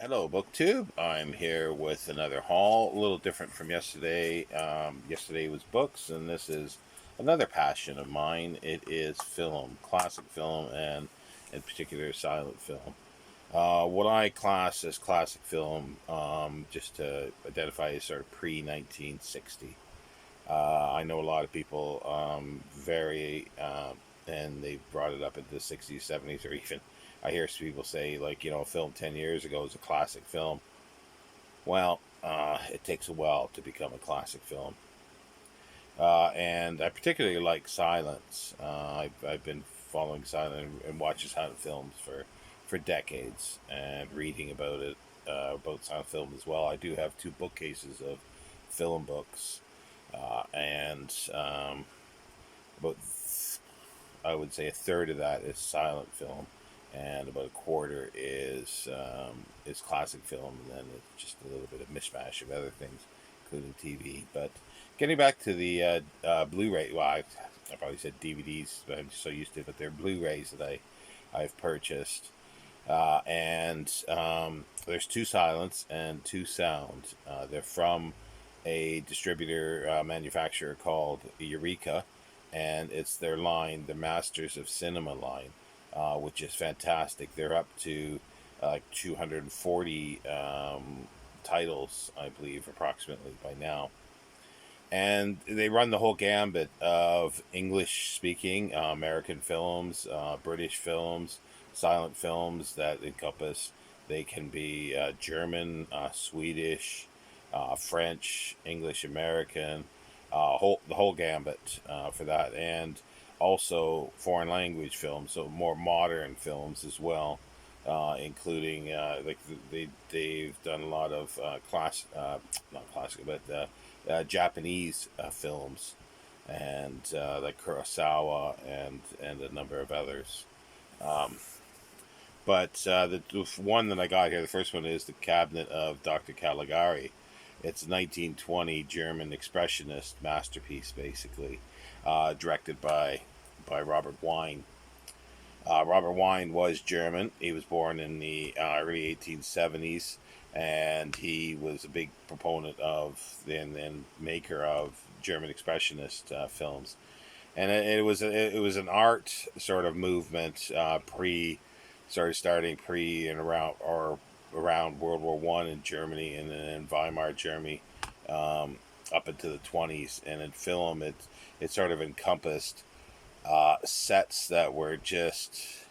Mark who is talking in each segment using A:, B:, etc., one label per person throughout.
A: Hello, BookTube. I'm here with another haul, a little different from yesterday. Yesterday was books, and this is another passion of mine. It is film, classic film, and in particular, silent film. What I class as classic film, just to identify as sort of pre 1960. I know a lot of people vary, and they brought it up into the 60s, 70s, or even I hear people say, like, a film 10 years ago is a classic film. Well, it takes a while to become a classic film. And I particularly like silence. I've been following silent and watching silent films for decades and reading about silent film as well. I do have two bookcases of film books, and about I would say a third of that is silent film, and about a quarter is classic film, and then it's just a little bit of mishmash of other things, including TV. But getting back to the Blu-ray, well, I probably said DVDs, but I'm just so used to it. But they're Blu-rays that I've purchased, and there's two silents and two sound. They're from a distributor manufacturer called Eureka, and it's their line, the Masters of Cinema line, which is fantastic. They're up to like 240 titles, I believe, approximately by now. And they run the whole gambit of English speaking American films, British films, silent films that encompass, they can be German, Swedish, French, English American, the whole gambit for that, and also foreign language films, so more modern films as well, including like they've done a lot of not classic, but Japanese films, and like Kurosawa and a number of others. Um, but the one that I got here, the first one is the Cabinet of Dr. Caligari. It's a 1920 German expressionist masterpiece, basically, directed by Robert Wine. Robert Wine was German. He was born in the early 1870s, and he was a big proponent of and maker of German expressionist films. And it was an art sort of movement starting pre and around World War One in Germany, and then in Weimar Germany, up into the 20s. And in film, it sort of encompassed sets that were just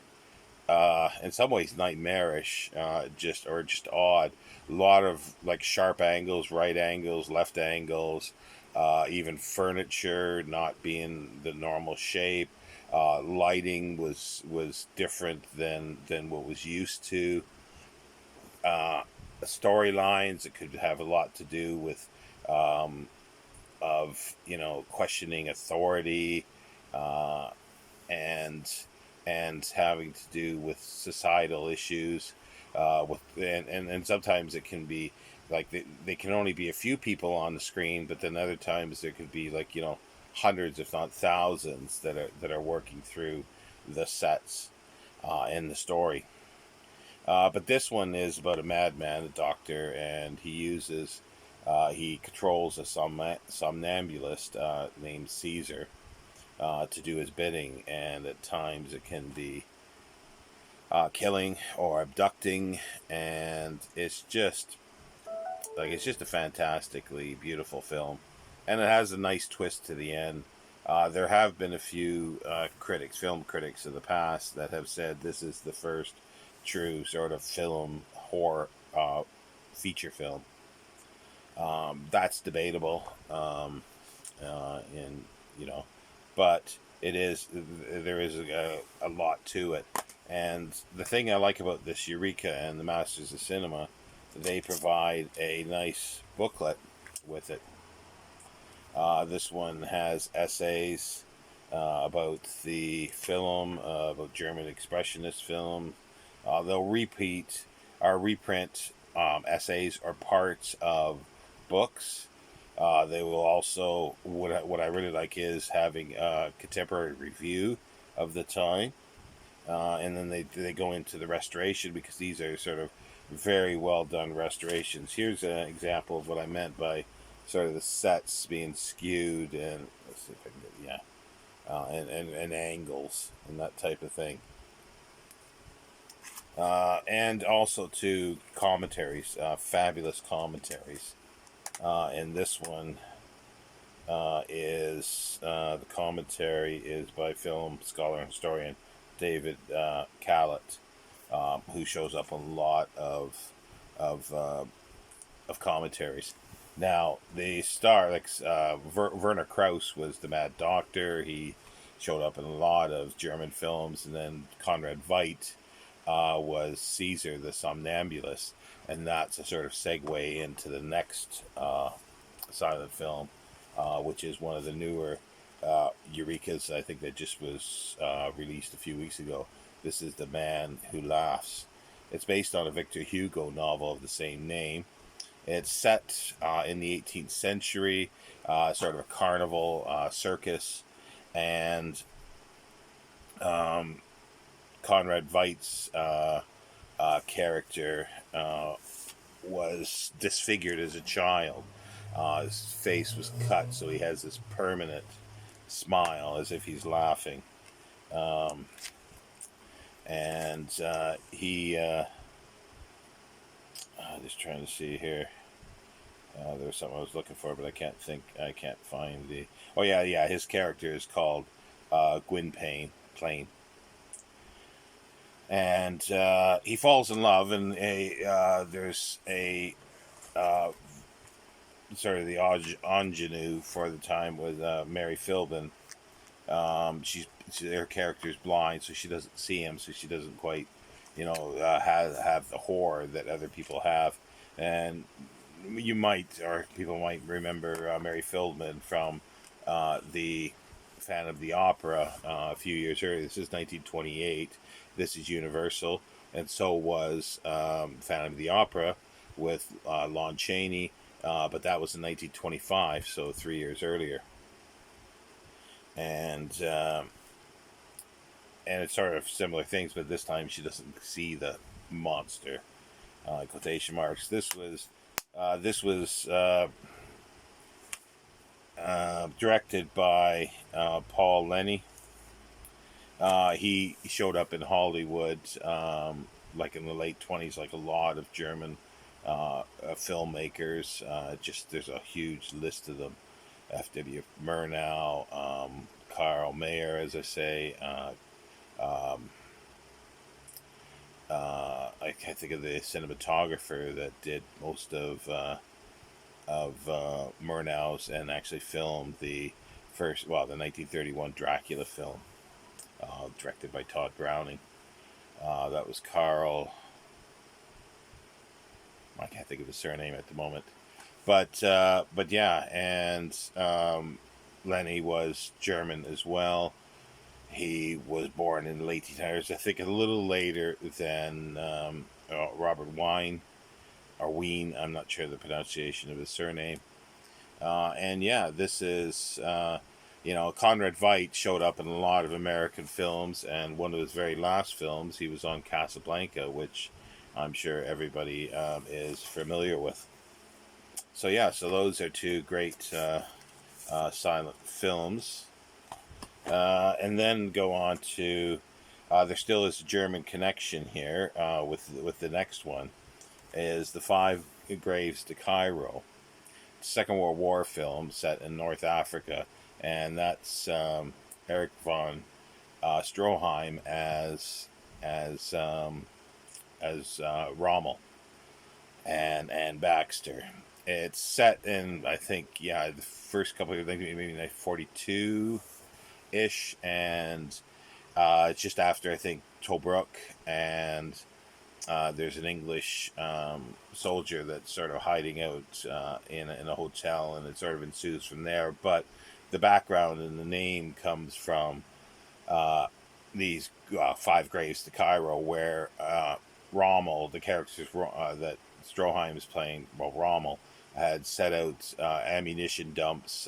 A: in some ways nightmarish, just odd. A lot of like sharp angles, right angles, left angles, even furniture not being the normal shape. Lighting was different than what was used to. Uh, Storylines, it could have a lot to do with um, of questioning authority, uh, and having to do with societal issues, and sometimes it can be like they can only be a few people on the screen, but then other times there could be like hundreds if not thousands that are working through the sets in the story. But this one is about a madman, a doctor, and he controls a somnambulist named Caesar to do his bidding, and at times it can be killing or abducting, and it's just a fantastically beautiful film, and it has a nice twist to the end. There have been a few film critics of the past, that have said this is the first true sort of film horror feature film. That's debatable, in you know, but there is a lot to it. And the thing I like about this Eureka and the Masters of Cinema, they provide a nice booklet with it. This one has essays about the film, about German expressionist film. They'll reprint essays or parts of books. They will also, what I really like is having a contemporary review of the time. and then they go into the restoration, because these are sort of very well done restorations. Here's an example of what I meant by sort of the sets being skewed, and let's see if I can get, and angles and that type of thing. And also to commentaries, fabulous commentaries. And this one is the commentary is by film scholar and historian David Callett, who shows up on a lot of commentaries. Now the star, like Werner Krauss, was the Mad Doctor. He showed up in a lot of German films, and then Conrad Veidt was Caesar the Somnambulist, and that's a sort of segue into the next silent film, which is one of the newer Eurekas. I think that just was released a few weeks ago. This is The Man Who Laughs. It's based on a Victor Hugo novel of the same name. It's set in the 18th century, sort of a carnival circus, and Conrad Veidt's character was disfigured as a child. His face was cut, so he has this permanent smile as if he's laughing. And he, just trying to see here. There's something I was looking for, but I can't find the. Oh yeah. His character is called Gwynplaine. And he falls in love, and there's a sort of the ingenue for the time with Mary Philbin. Her character's blind, so she doesn't see him, so she doesn't quite, have the horror that other people have. And you might, or people might remember Mary Philbin from the Phantom of the Opera a few years earlier. This is 1928. This is Universal, and so was Phantom of the Opera with Lon Chaney, but that was in 1925, so 3 years earlier. And it's sort of similar things, but this time she doesn't see the monster. Quotation marks. This was directed by Paul Lenny. He showed up in Hollywood like in the late 20s, like a lot of German filmmakers. There's a huge list of them. F.W. Murnau, Carl Mayer, as I say. I can't think of the cinematographer that did most of Murnau's and actually filmed the 1931 Dracula film, directed by Todd Browning. That was Carl. I can't think of his surname at the moment, but yeah, and Lenny was German as well. He was born in the late 1800s, I think a little later than Robert Wien, or Wien. I'm not sure the pronunciation of his surname. And yeah, this is, Conrad Veidt showed up in a lot of American films, and one of his very last films, he was on Casablanca, which I'm sure everybody is familiar with. So yeah, so those are two great silent films. And then go on to, there still is a German connection here with the next one, is The Five Graves to Cairo. Second World War film set in North Africa, and that's Erich von Stroheim as Rommel and Baxter. It's set in, I think, the first couple of, maybe like 42-ish, and it's just after, I think, Tobruk, and there's an English soldier that's sort of hiding out in a hotel, and it sort of ensues from there. But the background and the name comes from these Five Graves to Cairo, where Rommel, the character that Stroheim is playing, Rommel, had set out ammunition dumps,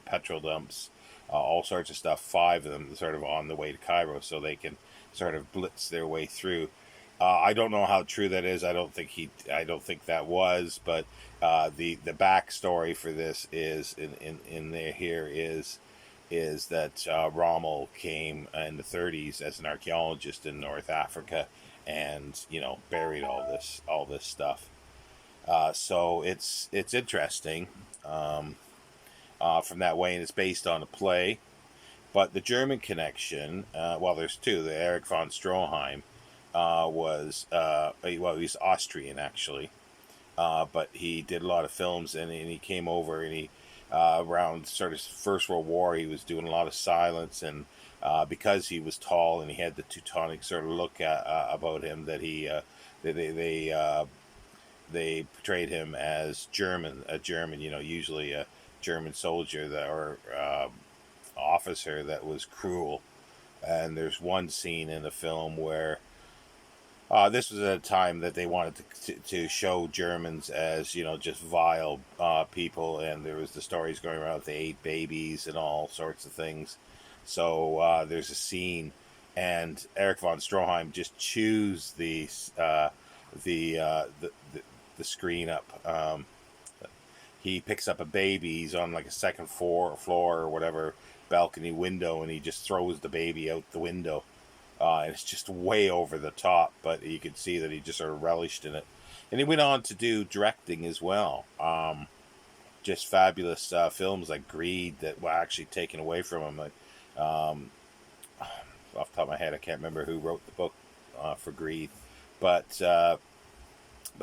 A: petrol dumps, all sorts of stuff, 5 of them, sort of on the way to Cairo, so they can sort of blitz their way through. I don't know how true that is. I don't think that was. But the backstory for this is in there here is that Rommel came in the 30s as an archaeologist in North Africa, and buried all this stuff. So it's interesting from that way, and it's based on a play. But the German connection, well, there's two. The Erich von Stroheim was he's Austrian actually, but he did a lot of films, and he came over, and he around sort of First World War, he was doing a lot of silence, and because he was tall and he had the Teutonic sort of look about him, that they portrayed him as a German, usually a German soldier or officer that was cruel. And there's one scene in the film where this was at a time that they wanted to show Germans as, just vile people, and there was the stories going around that they ate babies and all sorts of things. So there's a scene, and Erich von Stroheim just chews the screen up. He picks up a baby. He's on like a second floor or whatever balcony window, and he just throws the baby out the window. And it's just way over the top, but you could see that he just sort of relished in it. And he went on to do directing as well. Just fabulous films like Greed that were actually taken away from him. Off the top of my head, I can't remember who wrote the book for Greed, but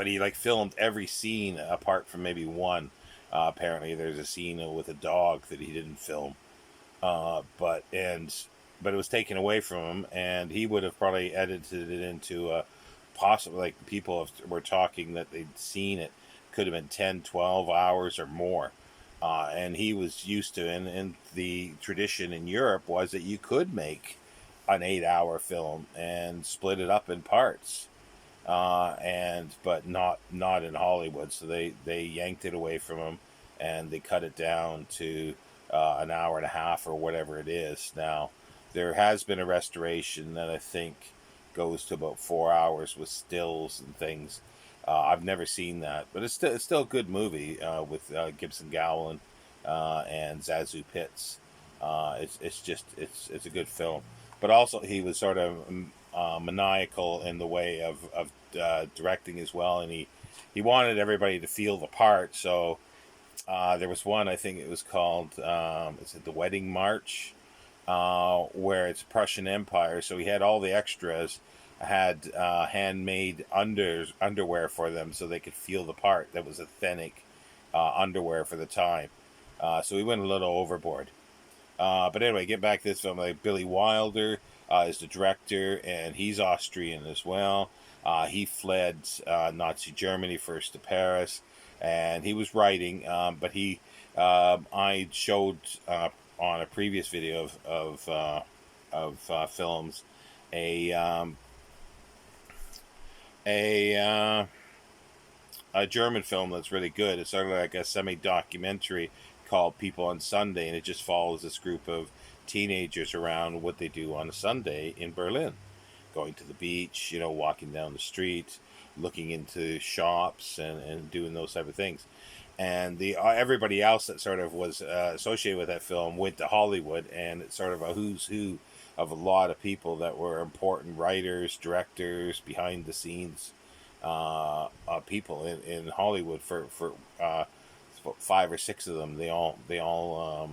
A: he filmed every scene apart from maybe one. Apparently, there's a scene with a dog that he didn't film, but it was taken away from him, and he would have probably edited it into possibly, people were talking that they'd seen it could have been 10, 12 hours or more. And he was used to, and the tradition in Europe was that you could make an 8-hour film and split it up in parts. But not in Hollywood. So they yanked it away from him, and they cut it down to an hour and a half or whatever it is now. There has been a restoration that I think goes to about 4 hours with stills and things. I've never seen that, but it's still a good movie with Gibson Gowland and Zazu Pitts. It's a good film, but also he was sort of maniacal in the way of directing as well, and he wanted everybody to feel the part. So there was one, I think it was called is it The Wedding March, where it's Prussian Empire. So he had all the extras had handmade underwear for them so they could feel the part. That was authentic underwear for the time. So he went a little overboard. But anyway, get back to this film. Billy Wilder is the director, and he's Austrian as well. He fled Nazi Germany first to Paris, and he was writing. But I showed on a previous video of films a German film that's really good. It's sort of like a semi-documentary called People on Sunday, and it just follows this group of teenagers around what they do on a Sunday in Berlin, going to the beach, walking down the street, looking into shops, and doing those type of things. And everybody else that sort of was associated with that film went to Hollywood, and it's sort of a who's who of a lot of people that were important writers, directors, behind the scenes people in Hollywood for 5 or 6 of them. They all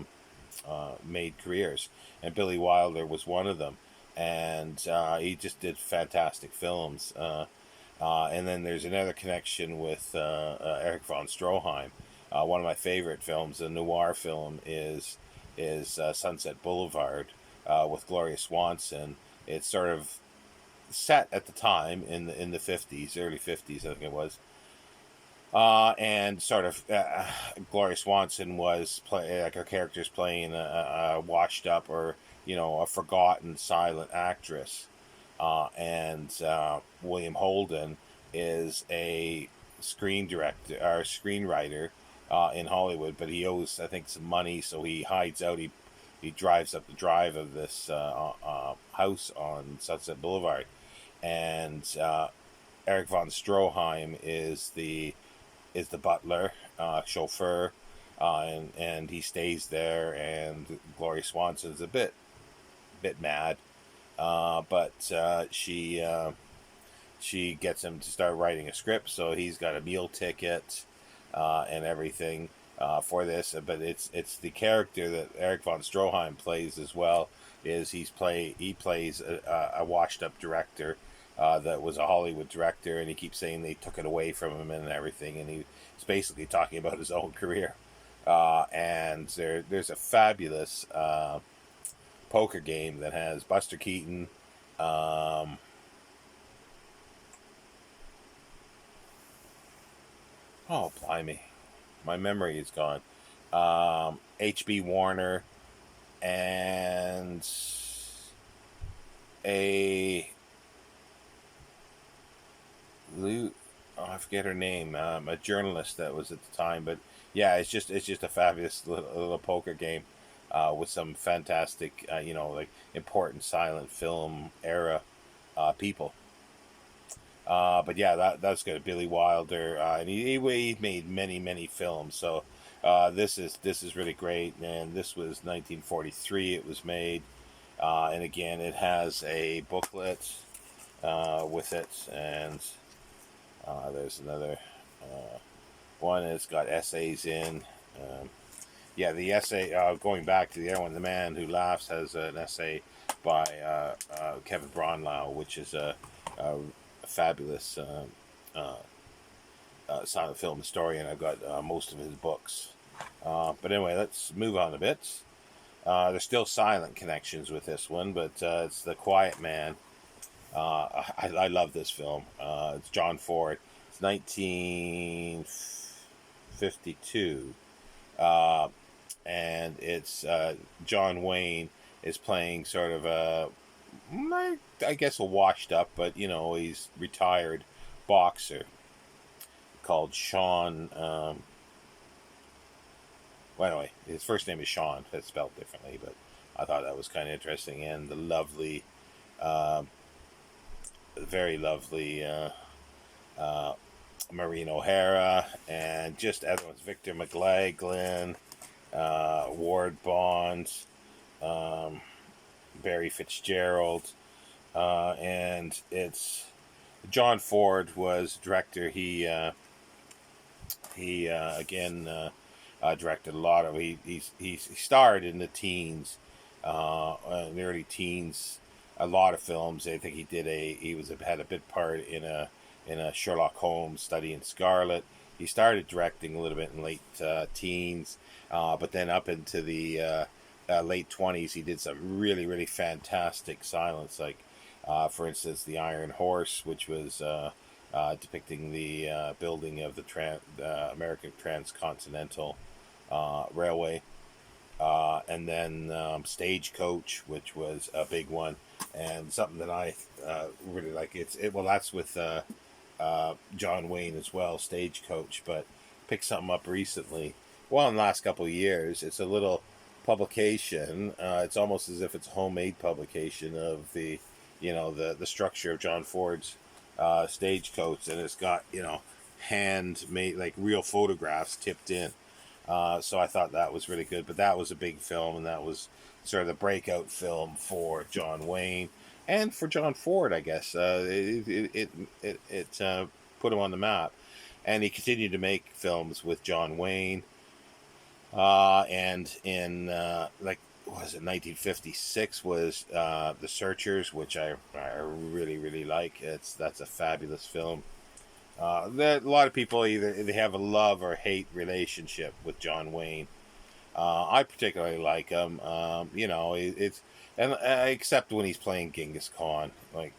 A: made careers, and Billy Wilder was one of them, and he just did fantastic films. And then there's another connection with Erich von Stroheim. One of my favorite films, a noir film, is Sunset Boulevard with Gloria Swanson. It's sort of set at the time in the 50s, early 50s, I think it was. And sort of Gloria Swanson was her character's playing a washed up or a forgotten silent actress, and William Holden is a screenwriter in Hollywood, but he owes, I think, some money, so he hides out. He he drives up the drive of this house on Sunset Boulevard, and Eric von Stroheim is the butler, chauffeur, and he stays there, and Gloria Swanson's a bit mad, but she gets him to start writing a script, so he's got a meal ticket and everything for this. But it's the character that Eric von Stroheim plays as well. He plays a washed up director that was a Hollywood director, and he keeps saying they took it away from him and everything, and he's basically talking about his own career. And there's a fabulous poker game that has Buster Keaton. Oh, blimey. My memory is gone. H.B. Warner and a I forget her name. A journalist that was at the time, but yeah, it's just a fabulous little poker game with some fantastic, like important silent film era people. But yeah, that's good. Billy Wilder, and he made many films. So this is really great. And this was 1943. It was made, and again, it has a booklet with it, and there's another one. It's got essays in. Yeah, the essay going back to the other one, The Man Who Laughs, has an essay by Kevin Bronlau, which is a fabulous silent film historian. I've got most of his books. But anyway, let's move on a bit. There's still silent connections with this one, but it's The Quiet Man. I love this film. It's John Ford. It's 1952. And it's John Wayne is playing sort of I guess a washed up, but he's retired boxer called Sean. Well, anyway, his first name is Sean. It's spelled differently, but I thought that was kind of interesting. And the lovely, very lovely Maureen O'Hara, and just everyone's Victor McLaglen, Ward Bond, Barry Fitzgerald, and it's John Ford was director. He again directed a lot of. He starred in the teens, in the early teens, a lot of films. I think had a bit part in a Sherlock Holmes Study in Scarlet. He started directing a little bit in late teens, but then up into the late 20s, he did some really fantastic silence, like for instance, The Iron Horse, which was depicting the building of the American Transcontinental Railway, and then Stagecoach, which was a big one, and something that I really like. That's with John Wayne as well, Stagecoach, but picked something up recently. Well, in the last couple of years, it's a little publication. It's almost as if it's a homemade publication of the structure of John Ford's Stagecoach, and it's got handmade, like real photographs tipped in. So I thought that was really good. But that was a big film, and that was sort of the breakout film for John Wayne and for John Ford, I guess. It put him on the map, and he continued to make films with John Wayne. And in what was it, 1956 was The Searchers, which I really like. That's a fabulous film. A lot of people either they have a love or hate relationship with John Wayne. I particularly like him. Except when he's playing Genghis Khan. Like,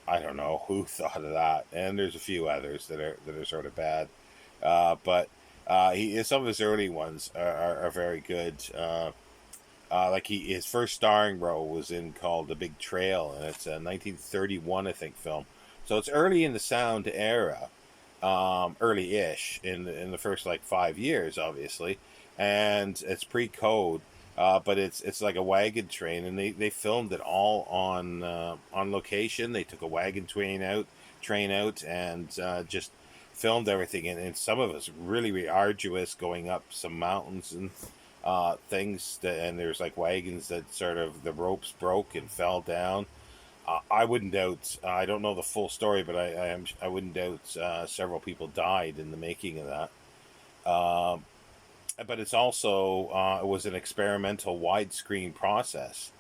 A: I don't know who thought of that. And there's a few others that are sort of bad. But some of his early ones are very good. His first starring role was called The Big Trail, and it's a 1931, I think, film. So it's early in the sound era, early-ish in the first 5 years, obviously, and it's pre-code. But it's like a wagon train, and they filmed it all on location. They took a wagon train out, and just filmed everything. And some of it's really, really arduous, going up some mountains and things. And there's like wagons that sort of the ropes broke and fell down. I wouldn't doubt. I don't know the full story, but I wouldn't doubt several people died in the making of that. Um, but it's also it was an experimental widescreen process,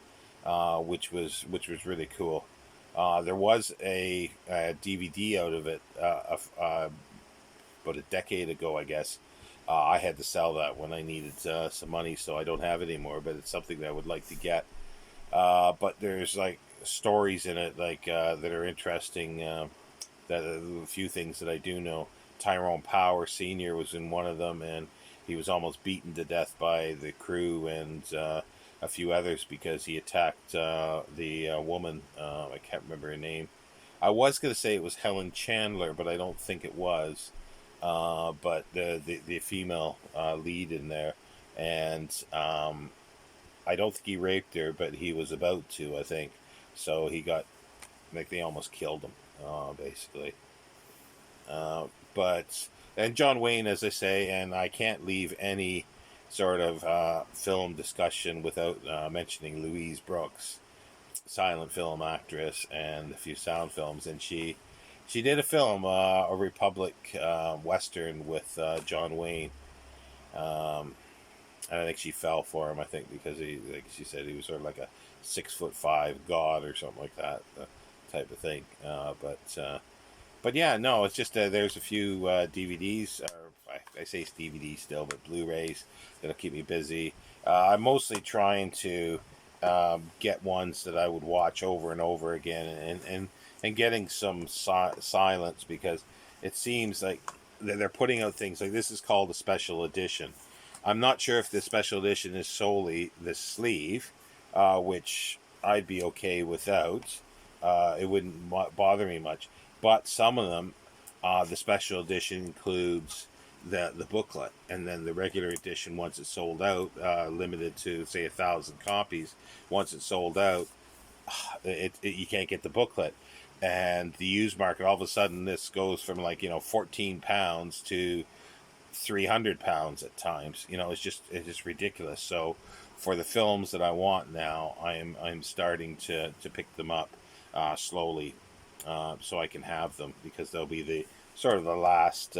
A: which was really cool. There was a DVD out of it about a decade ago, I guess. I had to sell that when I needed some money, so I don't have it anymore. But it's something that I would like to get. But there's like stories in it like that are interesting. That a few things that I do know. Tyrone Power Senior was in one of them, and he was almost beaten to death by the crew and a few others because he attacked the woman. I can't remember her name. I was going to say it was Helen Chandler, but I don't think it was. But the female lead in there, and I don't think he raped her, but he was about to. I think so. He got like they almost killed him, basically. Uh, but and John Wayne, as I say, and I can't leave any sort of film discussion without mentioning Louise Brooks, silent film actress, and a few sound films, and she did a film, a Republic western with John Wayne. Um, and I think she fell for him. I think because he, like she said, he was sort of like a 6'5" god or something like that, type of thing. But yeah, no, it's just there's a few DVDs, or I say it's DVD still, but Blu-rays that'll keep me busy. I'm mostly trying to get ones that I would watch over and over again, and getting some silence, because it seems like they're putting out things like this is called a special edition. I'm not sure if the special edition is solely the sleeve, which I'd be okay without. It wouldn't bother me much. But some of them, the special edition includes the booklet, and then the regular edition, once it's sold out, limited to say 1,000 copies. Once it's sold out, you can't get the booklet, and the used market, all of a sudden this goes from like £14 to £300 at times. It's just ridiculous. So for the films that I want now, I'm starting to pick them up slowly, so I can have them, because they'll be the sort of the last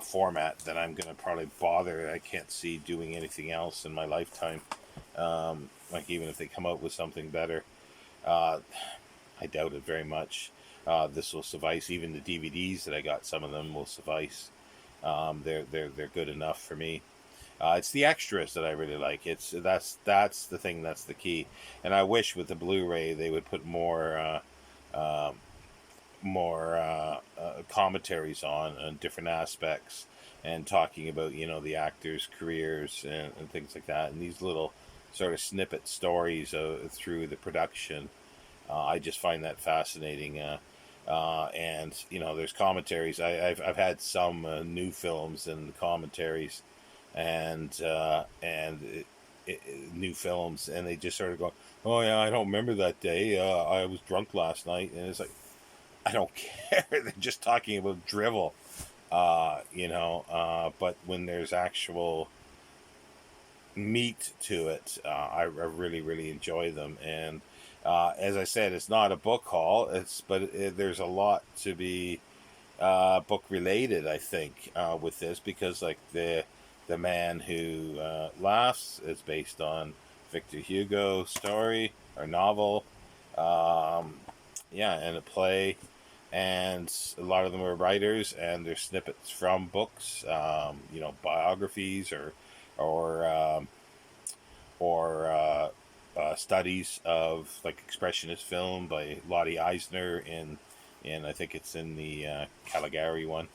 A: format that I'm going to probably bother. I can't see doing anything else in my lifetime. Like even if they come out with something better, uh, I doubt it very much. This will suffice. Even the DVDs that I got, some of them will suffice. They're good enough for me. It's the extras that I really like. That's the thing. That's the key. And I wish with the Blu-ray they would put more commentaries on different aspects, and talking about the actors' careers and things like that. And these little sort of snippet stories through the production, I just find that fascinating. And there's commentaries. I've had some new films and commentaries, and new films, and they just sort of go, "Oh yeah, I don't remember that day. I was drunk last night," and it's like, I don't care. They're just talking about drivel, But when there's actual meat to it, I really, really enjoy them. And as I said, it's not a book haul. There's a lot to be book related, I think, with this, because like the Man Who Laughs is based on Victor Hugo's story or novel. Um, yeah, and a play, and a lot of them are writers, and they're snippets from books, biographies or um, or studies of like expressionist film by Lottie Eisner in I think it's in the Caligari one.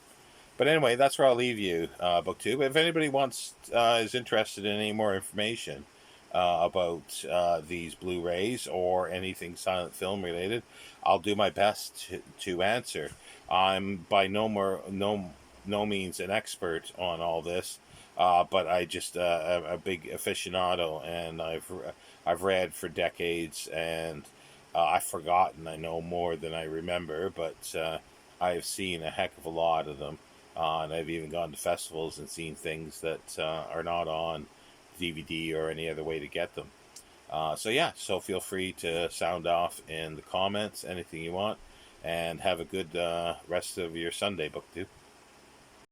A: But anyway, that's where I'll leave you, book two. But if anybody is interested in any more information about these Blu-rays or anything silent film related, I'll do my best to answer. I'm by no means an expert on all this. But I just am a big aficionado, and I've read for decades, and I've forgotten. I know more than I remember, but I have seen a heck of a lot of them, and I've even gone to festivals and seen things that are not on DVD or any other way to get them. So yeah, so feel free to sound off in the comments, anything you want, and have a good rest of your Sunday, book too.